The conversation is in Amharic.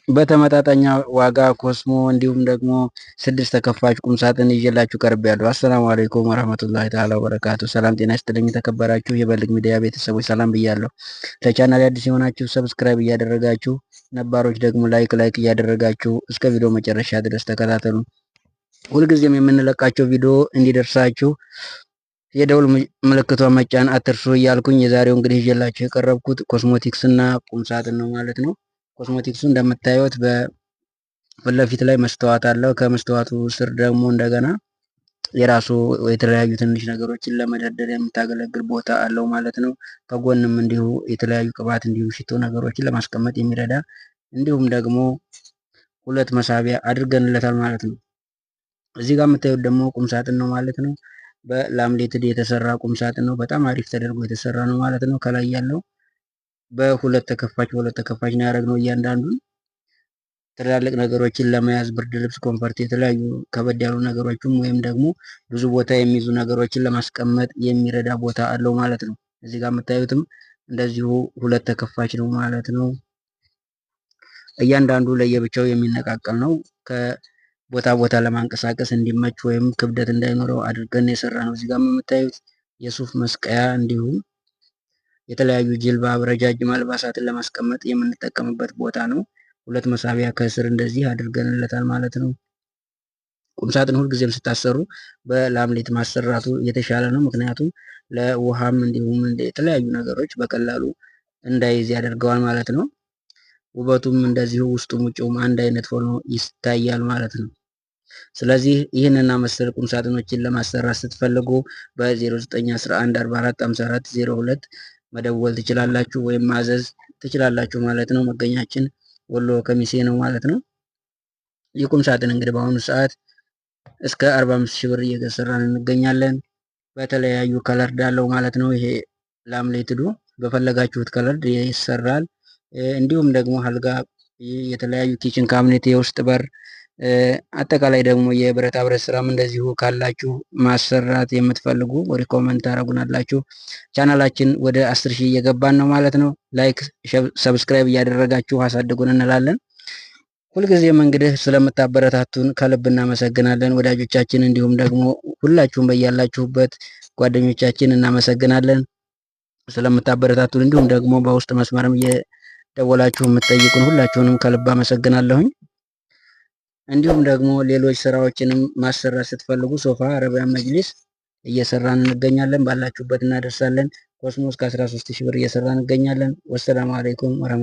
በተመጣጣኝ ዋጋ ኮስሞ እንዲሁም ደግሞ 6 ተከፋች ቁም ሳጥን ይዤላችሁ ቀርቤያለሁ። አሰላሙ አለይኩም ወራህመቱላሂ ተዓላ ወበረካቱ። ሰላም ጤና ይስጥልኝ የተከበራችሁ የበልግ ሚዲያ ቤተሰቦች ሰላም ብያለሁ። ለቻናሌ አዲስ የሆናችሁ ሰብስክራይብ እያደረጋችሁ ነባሮች ደግሞ ላይክ እያደረጋችሁ እስከ ቪዲዮ መጨረሻ ድረስ ተከታተሉ። ሁልጊዜም የምንለቃቸው ቪዲዮ እንዲደርሳችሁ የደውል ምልክቷን መጫን አትርሱ እያልኩኝ የዛሬው እንግዲህ ይዤላችሁ የቀረብኩት ኮስሞቲክስ እና ቁም ሳጥን ነው ማለት ነው። ኮስሞቲክሱ እንደምታዩት በፊት ለፊት ላይ መስተዋት አለው። ከመስተዋቱ ስር ደግሞ እንደገና የራሱ የተለያዩ ትንሽ ነገሮችን ለመደርደር የምታገለግል ቦታ አለው ማለት ነው። ከጎንም እንዲሁ የተለያዩ ቅባት እንዲሁ ሽቶ ነገሮችን ለማስቀመጥ የሚረዳ እንዲሁም ደግሞ 2 መሳቢያ አድርገንለታል ማለት ነው። እዚህ ጋር የምታዩት ደግሞ ቁም ሳጥን ነው ማለት ነው። በላምሌትድ የተሰራ ቁም ሳጥን ነው። በጣም አሪፍ ተደርጎ የተሰራ ነው ማለት ነው። ከላይ ያለው በሁለት ተከፋች ነው ያደረግነው። እያንዳንዱን ትላልቅ ነገሮችን ለመያዝ ብርድ ልብስ፣ ኮምፈርት፣ የተለያዩ ከበድ ያሉ ነገሮችም ወይም ደግሞ ብዙ ቦታ የሚይዙ ነገሮችን ለማስቀመጥ የሚረዳ ቦታ አለው ማለት ነው። እዚህ ጋር የምታዩትም እንደዚሁ 2 ተከፋች ነው ማለት ነው። እያንዳንዱ ለየብቻው የሚነቃቀል ነው። ከቦታ ለማንቀሳቀስ እንዲመች ወይም ክብደት እንዳይኖረው አድርገን የሰራ ነው። እዚህ ጋር የምታዩት የሱፍ መስቀያ እንዲሁም የተለያዩ ጅልባብ ረጃጅም አልባሳትን ለማስቀመጥ የምንጠቀምበት ቦታ ነው። 2 መሳቢያ ከስር እንደዚህ አድርገንለታል ማለት ነው። ቁምሳጥን ሁልጊዜም ስታሰሩ በላምሌት ማሰራቱ የተሻለ ነው። ምክንያቱም ለውሃም እንዲሁም የተለያዩ ነገሮች በቀላሉ እንዳይዝ ያደርገዋል ማለት ነው። ውበቱም እንደዚሁ ውስጡም ውጭውም አንድ አይነት ሆኖ ይታያል ማለት ነው። ስለዚህ ይህንና መሰል ቁምሳጥኖችን ለማሰራት ስትፈልጉ በ0911445402 መደወል ትችላላችሁ ወይም ማዘዝ ትችላላችሁ ማለት ነው። መገኛችን ወሎ ከሚሴ ነው ማለት ነው። ይህ ቁም ሳጥን እንግዲህ በአሁኑ ሰዓት እስከ 45 ሺህ ብር እየተሰራን እንገኛለን። በተለያዩ ከለር ዳለው ማለት ነው። ይሄ ላምሌትዱ በፈለጋችሁት ከለር ይሰራል። እንዲሁም ደግሞ አልጋ፣ የተለያዩ ኪችን ካቢኔት፣ የውስጥ በር፣ አጠቃላይ ደግሞ የብረታ ብረት ስራም እንደዚሁ ካላችሁ ማሰራት የምትፈልጉ ሪኮመንድ ታደርጉናላችሁ። ቻናላችን ወደ 10 ሺህ እየገባን ነው ማለት ነው። ላይክ ሰብስክራይብ እያደረጋችሁ አሳድጉን እንላለን። ሁልጊዜም እንግዲህ ስለምታበረታቱን ከልብ እናመሰግናለን ወዳጆቻችን። እንዲሁም ደግሞ ሁላችሁም በያላችሁበት ጓደኞቻችን እናመሰግናለን ስለምታበረታቱን። እንዲሁም ደግሞ በውስጥ መስመርም እየደወላችሁ የምትጠይቁን ሁላችሁንም ከልብ አመሰግናለሁኝ። እንዲሁም ደግሞ ሌሎች ስራዎችንም ማሰራት ስትፈልጉ ሶፋ፣ አረቢያን መጅሊስ እየሰራን እንገኛለን። ባላችሁበት እናደርሳለን። ኮስሞስ ከ13 ሺህ ብር እየሰራን እንገኛለን። ወሰላሙ አለይኩም